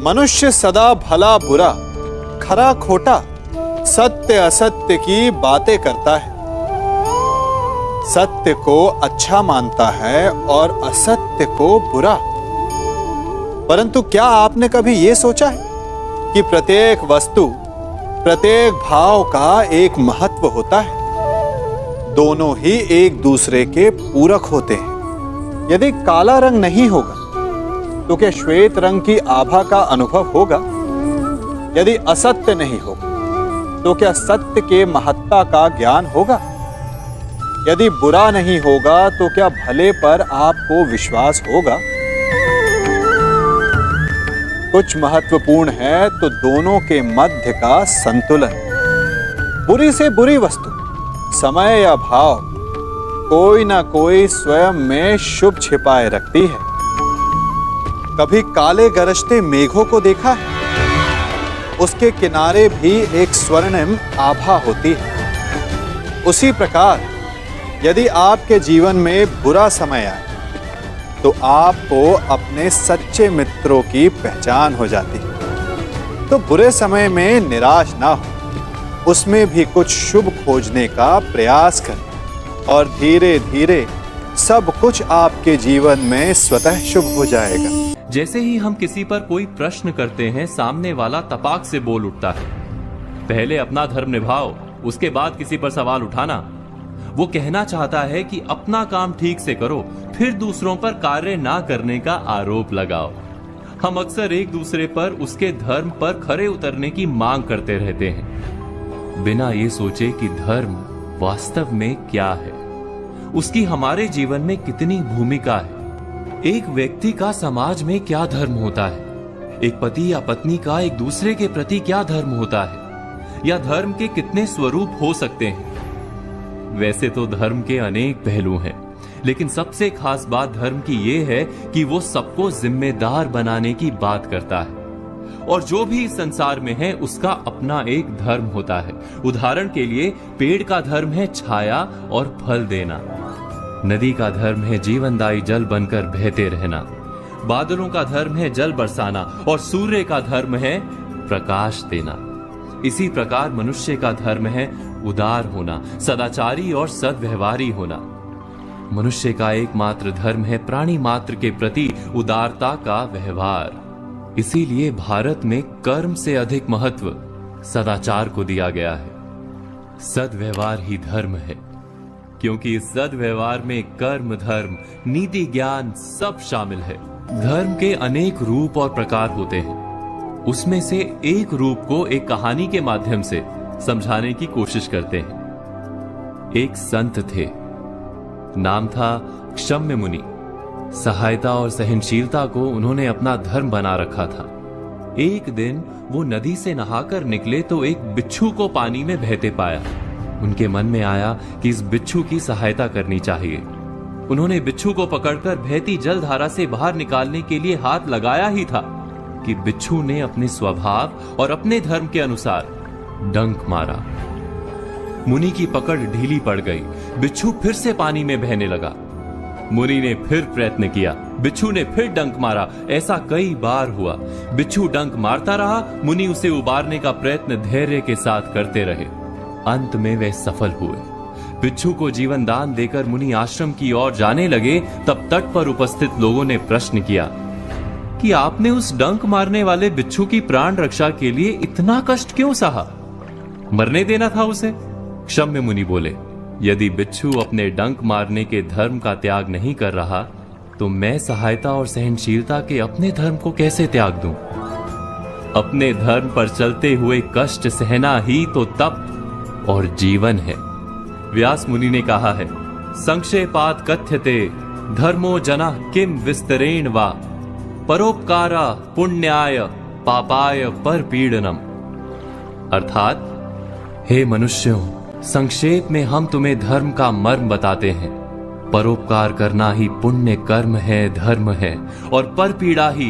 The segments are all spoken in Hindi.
मनुष्य सदा भला बुरा, खरा खोटा, सत्य असत्य की बातें करता है। सत्य को अच्छा मानता है और असत्य को बुरा। परंतु क्या आपने कभी यह सोचा है कि प्रत्येक वस्तु, प्रत्येक भाव का एक महत्व होता है? दोनों ही एक दूसरे के पूरक होते हैं। यदि काला रंग नहीं होगा तो क्या श्वेत रंग की आभा का अनुभव होगा? यदि असत्य नहीं होगा तो क्या सत्य के महत्ता का ज्ञान होगा? यदि बुरा नहीं होगा तो क्या भले पर आपको विश्वास होगा? कुछ महत्वपूर्ण है तो दोनों के मध्य का संतुलन। बुरी से बुरी वस्तु, समय या भाव, कोई ना कोई स्वयं में शुभ छिपाए रखती है। कभी काले गरजते मेघों को देखा है? उसके किनारे भी एक स्वर्णिम आभा होती है। उसी प्रकार यदि आपके जीवन में बुरा समय आए तो आपको अपने सच्चे मित्रों की पहचान हो जाती है। तो बुरे समय में निराश ना हो, उसमें भी कुछ शुभ खोजने का प्रयास करें और धीरे धीरे सब कुछ आपके जीवन में स्वतः शुभ हो जाएगा। जैसे ही हम किसी पर कोई प्रश्न करते हैं, सामने वाला तपाक से बोल उठता है, पहले अपना धर्म निभाओ, उसके बाद किसी पर सवाल उठाना। वो कहना चाहता है कि अपना काम ठीक से करो, फिर दूसरों पर कार्य ना करने का आरोप लगाओ। हम अक्सर एक दूसरे पर उसके धर्म पर खरे उतरने की मांग करते रहते हैं, बिना ये सोचे कि धर्म वास्तव में क्या है, उसकी हमारे जीवन में कितनी भूमिका है। एक व्यक्ति का समाज में क्या धर्म होता है, एक पति या पत्नी का एक दूसरे के प्रति क्या धर्म होता है, या धर्म के कितने स्वरूप हो सकते हैं। वैसे तो धर्म के अनेक पहलू हैं, लेकिन सबसे खास बात धर्म की यह है कि वो सबको जिम्मेदार बनाने की बात करता है। और जो भी इस संसार में है उसका अपना एक धर्म होता है। उदाहरण के लिए पेड़ का धर्म है छाया और फल देना, नदी का धर्म है जीवनदायी जल बनकर बहते रहना, बादलों का धर्म है जल बरसाना और सूर्य का धर्म है प्रकाश देना। इसी प्रकार मनुष्य का धर्म है उदार होना, सदाचारी और सद्व्यवहारी होना। मनुष्य का एकमात्र धर्म है प्राणी मात्र के प्रति उदारता का व्यवहार। इसीलिए भारत में कर्म से अधिक महत्व सदाचार को दिया गया है। सद्व्यवहार ही धर्म है, क्योंकि इस सद्व्यवहार में कर्म, धर्म, नीति, ज्ञान सब शामिल है। धर्म के अनेक रूप और प्रकार होते हैं, उसमें से एक रूप को एक कहानी के माध्यम से समझाने की कोशिश करते हैं। एक संत थे, नाम था क्षम्य मुनि। सहायता और सहनशीलता को उन्होंने अपना धर्म बना रखा था। एक दिन वो नदी से नहाकर निकले तो एक बिच्छू को पानी में बहते पाया। उनके मन में आया कि इस बिच्छू की सहायता करनी चाहिए। उन्होंने बिच्छू को पकड़कर बहती जलधारा से बाहर निकालने के लिए हाथ लगाया ही था कि बिच्छू ने अपने स्वभाव और अपने धर्म के अनुसार डंक मारा। मुनि की पकड़ ढीली पड़ गई, बिच्छू फिर से पानी में बहने लगा। मुनि ने फिर प्रयत्न किया, बिच्छू ने फिर डंक मारा। ऐसा कई बार हुआ। बिच्छू डंक मारता रहा, मुनि उसे उबारने का प्रयत्न धैर्य के साथ करते रहे। अंत में वे सफल हुए। बिच्छू को जीवन दान देकर मुनि आश्रम की ओर जाने लगे, तब तट पर उपस्थित लोगों ने प्रश्न किया कि आपने उस डंक मारने वाले बिच्छू की प्राण रक्षा के लिए इतना कष्ट क्यों सहा? मरने देना था उसे। क्षम्य मुनि बोले, यदि बिच्छू अपने डंक मारने के धर्म का त्याग नहीं कर रहा तो मैं सहायता और सहनशीलता के अपने धर्म को कैसे त्याग दूं? अपने धर्म पर चलते हुए कष्ट सहना ही तो तप और जीवन है। व्यास मुनि ने कहा है, संक्षेपात कथ्यते धर्मो जना किम विस्तरेण वा परोपकारा पुण्याय पापाय परपीड़नम। अर्थात, हे मनुष्यों, संक्षेप में हम तुम्हें धर्म का मर्म बताते हैं। परोपकार करना ही पुण्य कर्म है, धर्म है, और परपीड़ा ही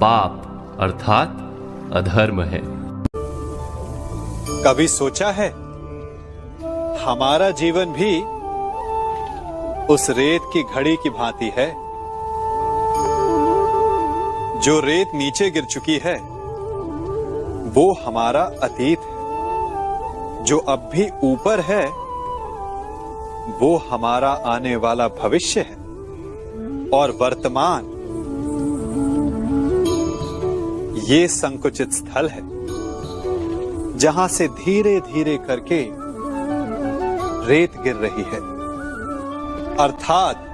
पाप अर्थात अधर्म है। कभी सोचा है हमारा जीवन भी उस रेत की घड़ी की भांति है जो रेत नीचे गिर चुकी है वो हमारा अतीत है, जो अब भी ऊपर है वो हमारा आने वाला भविष्य है, और वर्तमान ये संकुचित स्थल है जहां से धीरे धीरे करके रेत गिर रही है। अर्थात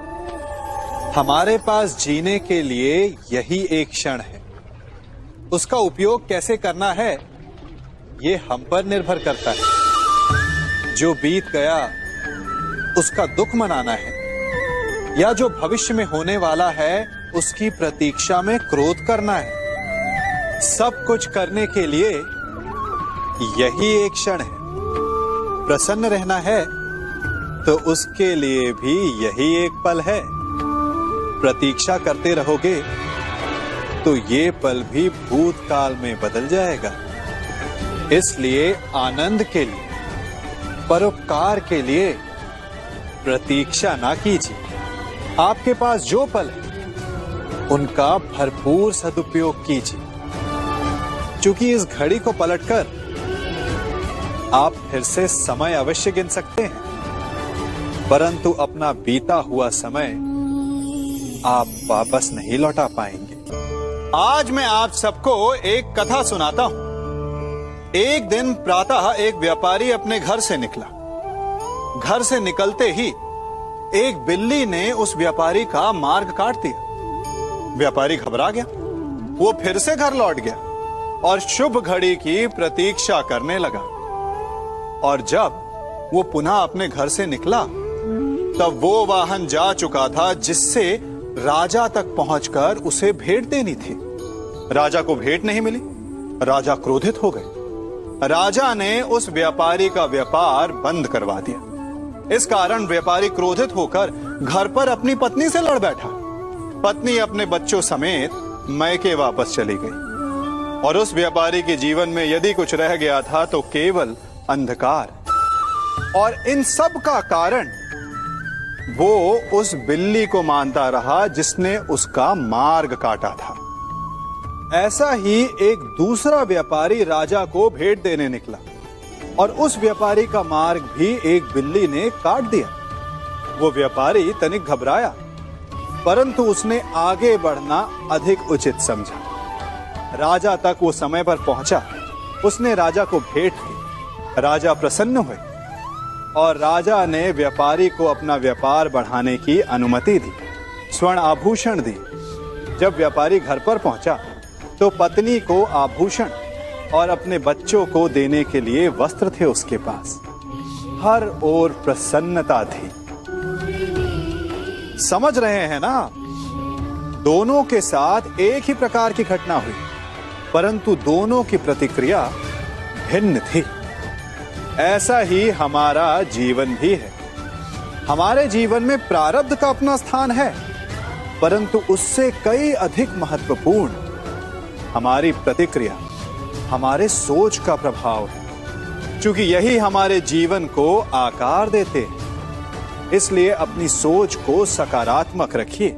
हमारे पास जीने के लिए यही एक क्षण है। उसका उपयोग कैसे करना है ये हम पर निर्भर करता है। जो बीत गया उसका दुख मनाना है, या जो भविष्य में होने वाला है उसकी प्रतीक्षा में क्रोध करना है। सब कुछ करने के लिए यही एक क्षण है। प्रसन्न रहना है तो उसके लिए भी यही एक पल है। प्रतीक्षा करते रहोगे तो ये पल भी भूतकाल में बदल जाएगा। इसलिए आनंद के लिए, परोपकार के लिए प्रतीक्षा ना कीजिए। आपके पास जो पल है उनका भरपूर सदुपयोग कीजिए, क्योंकि इस घड़ी को पलटकर आप फिर से समय अवश्य गिन सकते हैं, परंतु अपना बीता हुआ समय आप वापस नहीं लौटा पाएंगे। आज मैं आप सबको एक कथा सुनाता हूं। एक दिन प्रातः एक व्यापारी अपने घर से निकला। घर से निकलते ही एक बिल्ली ने उस व्यापारी का मार्ग काट दिया। व्यापारी घबरा गया। वो फिर से घर लौट गया और शुभ घड़ी की प्रतीक्षा करने लगा। और जब वो पुनः अपने घर से निकला तब वो वाहन जा चुका था जिससे राजा तक पहुंचकर उसे भेंट देनी थी। राजा को भेंट नहीं मिली। राजा क्रोधित हो गए। राजा ने उस व्यापारी का व्यापार बंद करवा दिया। इस कारण व्यापारी क्रोधित होकर घर पर अपनी पत्नी से लड़ बैठा। पत्नी अपने बच्चों समेत मैके वापस चली गई और उस व्यापारी के जीवन में यदि कुछ रह गया था तो केवल अंधकार। और इन सब का कारण वो उस बिल्ली को मानता रहा जिसने उसका मार्ग काटा था। ऐसा ही एक दूसरा व्यापारी राजा को भेंट देने निकला और उस व्यापारी का मार्ग भी एक बिल्ली ने काट दिया। वो व्यापारी तनिक घबराया, परंतु उसने आगे बढ़ना अधिक उचित समझा। राजा तक वो समय पर पहुंचा। उसने राजा को भेंट दी। राजा प्रसन्न हुए और राजा ने व्यापारी को अपना व्यापार बढ़ाने की अनुमति दी, स्वर्ण आभूषण दी। जब व्यापारी घर पर पहुंचा तो पत्नी को आभूषण और अपने बच्चों को देने के लिए वस्त्र थे उसके पास। हर ओर प्रसन्नता थी। समझ रहे हैं ना? दोनों के साथ एक ही प्रकार की घटना हुई, परंतु दोनों की प्रतिक्रिया भिन्न थी। ऐसा ही हमारा जीवन भी है। हमारे जीवन में प्रारब्ध का अपना स्थान है, परंतु उससे कई अधिक महत्वपूर्ण हमारी प्रतिक्रिया, हमारे सोच का प्रभाव है, क्योंकि यही हमारे जीवन को आकार देते हैं। इसलिए अपनी सोच को सकारात्मक रखिए।